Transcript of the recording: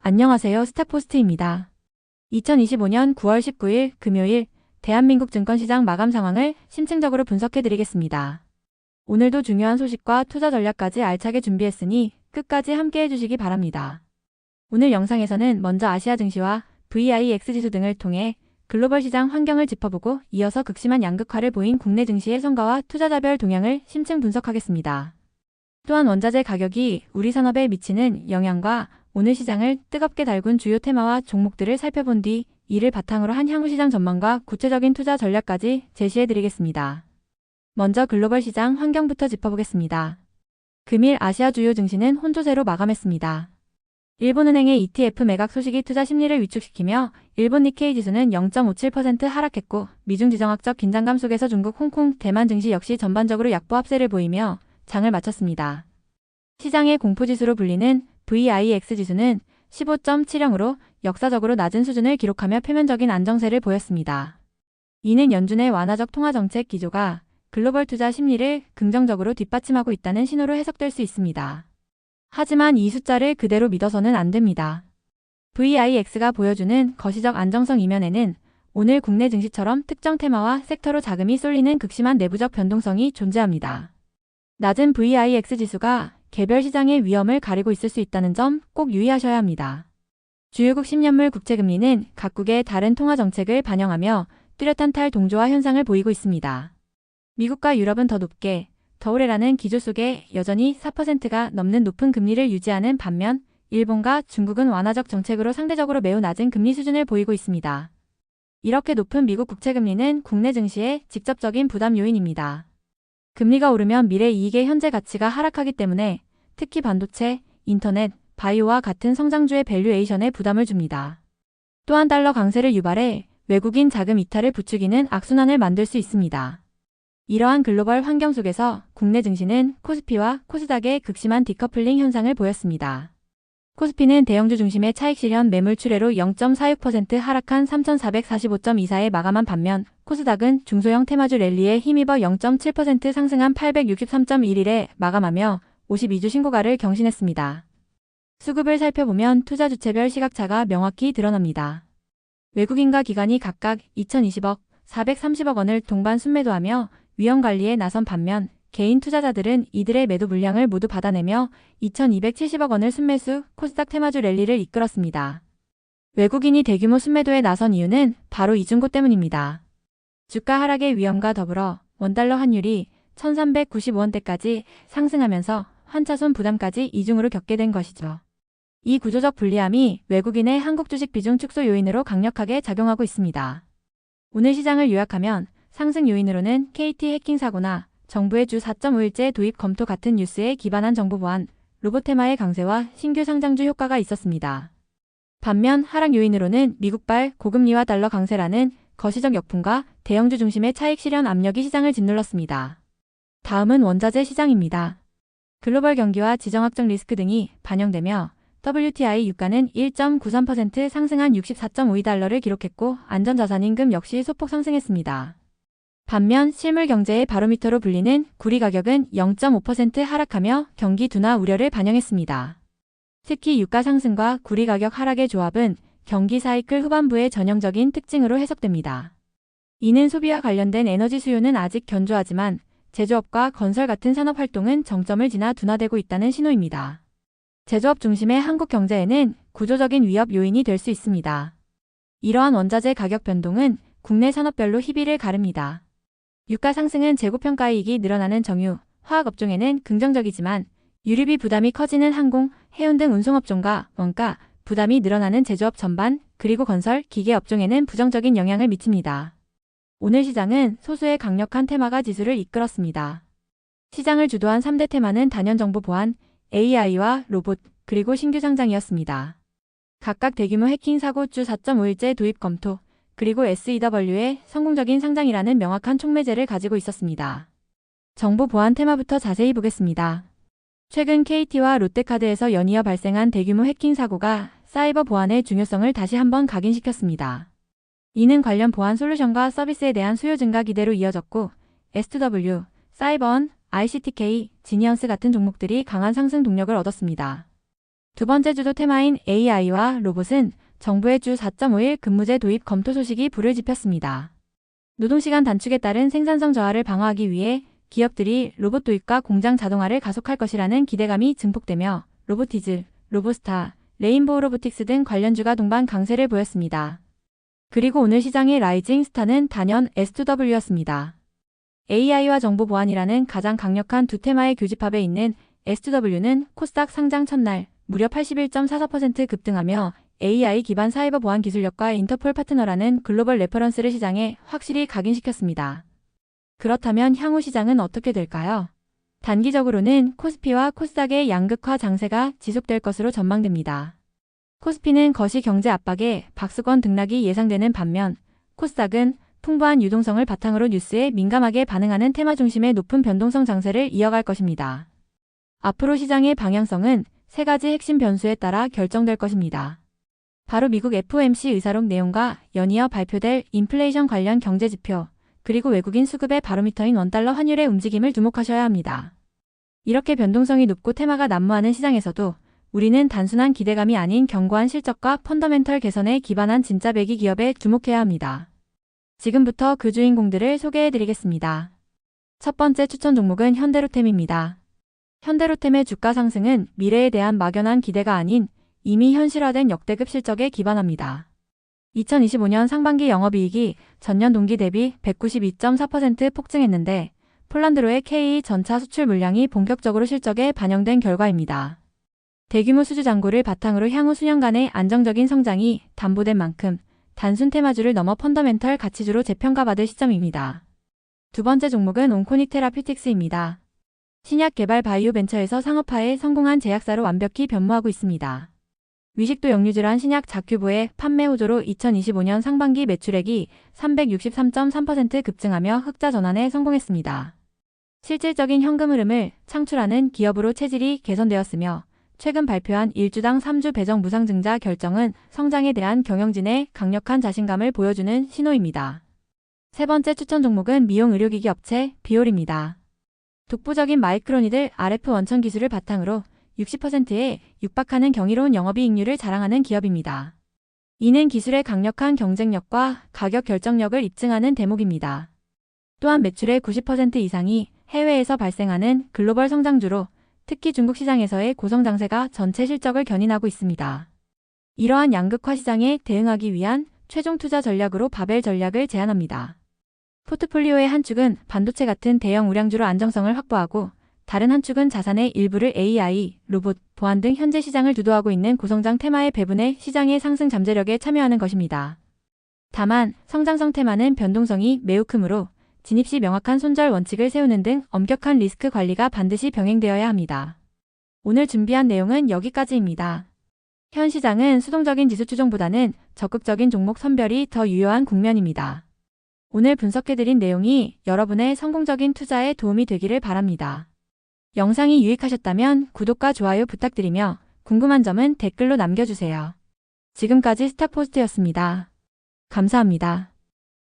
안녕하세요. 스타포스트입니다. 2025년 9월 19일 금요일 대한민국 증권시장 마감 상황을 심층적으로 분석해드리겠습니다. 오늘도 중요한 소식과 투자 전략까지 알차게 준비했으니 끝까지 함께해 주시기 바랍니다. 오늘 영상에서는 먼저 아시아 증시와 VIX 지수 등을 통해 글로벌 시장 환경을 짚어보고 이어서 극심한 양극화를 보인 국내 증시의 성과와 투자자별 동향을 심층 분석하겠습니다. 또한 원자재 가격이 우리 산업에 미치는 영향과 오늘 시장을 뜨겁게 달군 주요 테마와 종목들을 살펴본 뒤 이를 바탕으로 한 향후 시장 전망과 구체적인 투자 전략까지 제시해드리겠습니다. 먼저 글로벌 시장 환경부터 짚어보겠습니다. 금일 아시아 주요 증시는 혼조세로 마감했습니다. 일본은행의 ETF 매각 소식이 투자 심리를 위축시키며 일본 니케이 지수는 0.57% 하락했고 미중 지정학적 긴장감 속에서 중국, 홍콩, 대만 증시 역시 전반적으로 약보 합세를 보이며 장을 마쳤습니다. 시장의 공포지수로 불리는 VIX 지수는 15.70으로 역사적으로 낮은 수준을 기록하며 표면적인 안정세를 보였습니다. 이는 연준의 완화적 통화정책 기조가 글로벌 투자 심리를 긍정적으로 뒷받침하고 있다는 신호로 해석될 수 있습니다. 하지만 이 숫자를 그대로 믿어서는 안 됩니다. VIX가 보여주는 거시적 안정성 이면에는 오늘 국내 증시처럼 특정 테마와 섹터로 자금이 쏠리는 극심한 내부적 변동성이 존재합니다. 낮은 VIX 지수가 개별 시장의 위험을 가리고 있을 수 있다는 점 꼭 유의하셔야 합니다. 주요국 10년물 국채금리는 각국의 다른 통화 정책을 반영하며 뚜렷한 탈동조화 현상을 보이고 있습니다. 미국과 유럽은 더 높게, 더 오래라는 기조 속에 여전히 4%가 넘는 높은 금리를 유지하는 반면 일본과 중국은 완화적 정책으로 상대적으로 매우 낮은 금리 수준을 보이고 있습니다. 이렇게 높은 미국 국채금리는 국내 증시의 직접적인 부담 요인입니다. 금리가 오르면 미래 이익의 현재 가치가 하락하기 때문에 특히 반도체, 인터넷, 바이오와 같은 성장주의 밸류에이션에 부담을 줍니다. 또한 달러 강세를 유발해 외국인 자금 이탈을 부추기는 악순환을 만들 수 있습니다. 이러한 글로벌 환경 속에서 국내 증시는 코스피와 코스닥의 극심한 디커플링 현상을 보였습니다. 코스피는 대형주 중심의 차익 실현 매물 출회로 0.46% 하락한 3,445.24에 마감한 반면 코스닥은 중소형 테마주 랠리에 힘입어 0.7% 상승한 863.11에 마감하며 52주 신고가를 경신했습니다. 수급을 살펴보면 투자 주체별 시각차가 명확히 드러납니다. 외국인과 기관이 각각 2,020억, 430억 원을 동반 순매도하며 위험 관리에 나선 반면 개인 투자자들은 이들의 매도 물량을 모두 받아내며 2,270억 원을 순매수, 코스닥 테마주 랠리를 이끌었습니다. 외국인이 대규모 순매도에 나선 이유는 바로 이중고 때문입니다. 주가 하락의 위험과 더불어 원달러 환율이 1,390원대까지 상승하면서 환차손 부담까지 이중으로 겪게 된 것이죠. 이 구조적 불리함이 외국인의 한국 주식 비중 축소 요인으로 강력하게 작용하고 있습니다. 오늘 시장을 요약하면 상승 요인으로는 KT 해킹 사고나 정부의 주 4.5일제 도입 검토 같은 뉴스에 기반한 정보 보완, 로봇 테마의 강세와 신규 상장주 효과가 있었습니다. 반면 하락 요인으로는 미국발 고금리와 달러 강세라는 거시적 역풍과 대형주 중심의 차익 실현 압력이 시장을 짓눌렀습니다. 다음은 원자재 시장입니다. 글로벌 경기와 지정학적 리스크 등이 반영되며 WTI 유가는 1.93% 상승한 64.52달러를 기록했고 안전자산인 금 역시 소폭 상승했습니다. 반면 실물 경제의 바로미터로 불리는 구리 가격은 0.5% 하락하며 경기 둔화 우려를 반영했습니다. 특히 유가 상승과 구리 가격 하락의 조합은 경기 사이클 후반부의 전형적인 특징으로 해석됩니다. 이는 소비와 관련된 에너지 수요는 아직 견조하지만 제조업과 건설 같은 산업 활동은 정점을 지나 둔화되고 있다는 신호입니다. 제조업 중심의 한국 경제에는 구조적인 위협 요인이 될 수 있습니다. 이러한 원자재 가격 변동은 국내 산업별로 희비를 가릅니다. 유가 상승은 재고평가 이익이 늘어나는 정유, 화학업종에는 긍정적이지만 유류비 부담이 커지는 항공, 해운 등 운송업종과 원가, 부담이 늘어나는 제조업 전반, 그리고 건설, 기계업종에는 부정적인 영향을 미칩니다. 오늘 시장은 소수의 강력한 테마가 지수를 이끌었습니다. 시장을 주도한 3대 테마는 단연정보 보안, AI와 로봇, 그리고 신규 상장이었습니다. 각각 대규모 해킹 사고 주 4.5일제 도입 검토, 그리고 SEW의 성공적인 상장이라는 명확한 촉매제를 가지고 있었습니다. 정보 보안 테마부터 자세히 보겠습니다. 최근 KT와 롯데카드에서 연이어 발생한 대규모 해킹 사고가 사이버 보안의 중요성을 다시 한번 각인시켰습니다. 이는 관련 보안 솔루션과 서비스에 대한 수요 증가 기대로 이어졌고 S2W, 사이버원, ICTK, 지니언스 같은 종목들이 강한 상승 동력을 얻었습니다. 두 번째 주도 테마인 AI와 로봇은 정부의 주 4.5일 근무제 도입 검토 소식이 불을 지폈습니다. 노동시간 단축에 따른 생산성 저하를 방어하기 위해 기업들이 로봇 도입과 공장 자동화를 가속할 것이라는 기대감이 증폭되며 로보티즈, 로보스타, 레인보우 로보틱스 등 관련주가 동반 강세를 보였습니다. 그리고 오늘 시장의 라이징 스타는 단연 S2W였습니다. AI와 정보 보안이라는 가장 강력한 두 테마의 교집합에 있는 S2W는 코스닥 상장 첫날 무려 81.44% 급등하며 AI 기반 사이버 보안 기술력과 인터폴 파트너라는 글로벌 레퍼런스를 시장에 확실히 각인시켰습니다. 그렇다면 향후 시장은 어떻게 될까요? 단기적으로는 코스피와 코스닥의 양극화 장세가 지속될 것으로 전망됩니다. 코스피는 거시 경제 압박에 박스권 등락이 예상되는 반면 코스닥은 풍부한 유동성을 바탕으로 뉴스에 민감하게 반응하는 테마 중심의 높은 변동성 장세를 이어갈 것입니다. 앞으로 시장의 방향성은 세 가지 핵심 변수에 따라 결정될 것입니다. 바로 미국 FOMC 의사록 내용과 연이어 발표될 인플레이션 관련 경제지표, 그리고 외국인 수급의 바로미터인 원달러 환율의 움직임을 주목하셔야 합니다. 이렇게 변동성이 높고 테마가 난무하는 시장에서도 우리는 단순한 기대감이 아닌 견고한 실적과 펀더멘털 개선에 기반한 진짜 배기 기업에 주목해야 합니다. 지금부터 그 주인공들을 소개해드리겠습니다. 첫 번째 추천 종목은 현대로템입니다. 현대로템의 주가 상승은 미래에 대한 막연한 기대가 아닌 이미 현실화된 역대급 실적에 기반합니다. 2025년 상반기 영업이익이 전년 동기 대비 192.4% 폭증했는데 폴란드로의 K 전차 수출 물량이 본격적으로 실적에 반영된 결과입니다. 대규모 수주 잔고를 바탕으로 향후 수년간의 안정적인 성장이 담보된 만큼 단순 테마주를 넘어 펀더멘털 가치주로 재평가받을 시점입니다. 두 번째 종목은 온코닉 테라퓨틱스입니다. 신약 개발 바이오 벤처에서 상업화에 성공한 제약사로 완벽히 변모하고 있습니다. 위식도 역류질환 신약 자큐보의 판매 호조로 2025년 상반기 매출액이 363.3% 급증하며 흑자 전환에 성공했습니다. 실질적인 현금 흐름을 창출하는 기업으로 체질이 개선되었으며 최근 발표한 1주당 3주 배정 무상증자 결정은 성장에 대한 경영진의 강력한 자신감을 보여주는 신호입니다. 세 번째 추천 종목은 미용 의료기기 업체 비올입니다. 독보적인 마이크로니들 RF 원천 기술을 바탕으로 60%에 육박하는 경이로운 영업이익률을 자랑하는 기업입니다. 이는 기술의 강력한 경쟁력과 가격 결정력을 입증하는 대목입니다. 또한 매출의 90% 이상이 해외에서 발생하는 글로벌 성장주로 특히 중국 시장에서의 고성장세가 전체 실적을 견인하고 있습니다. 이러한 양극화 시장에 대응하기 위한 최종 투자 전략으로 바벨 전략을 제안합니다. 포트폴리오의 한 축은 반도체 같은 대형 우량주로 안정성을 확보하고 다른 한 축은 자산의 일부를 AI, 로봇, 보안 등 현재 시장을 주도하고 있는 고성장 테마에 배분해 시장의 상승 잠재력에 참여하는 것입니다. 다만 성장성 테마는 변동성이 매우 크므로 진입 시 명확한 손절 원칙을 세우는 등 엄격한 리스크 관리가 반드시 병행되어야 합니다. 오늘 준비한 내용은 여기까지입니다. 현 시장은 수동적인 지수 추종보다는 적극적인 종목 선별이 더 유효한 국면입니다. 오늘 분석해드린 내용이 여러분의 성공적인 투자에 도움이 되기를 바랍니다. 영상이 유익하셨다면 구독과 좋아요 부탁드리며 궁금한 점은 댓글로 남겨주세요. 지금까지 스탁포스트였습니다. 감사합니다.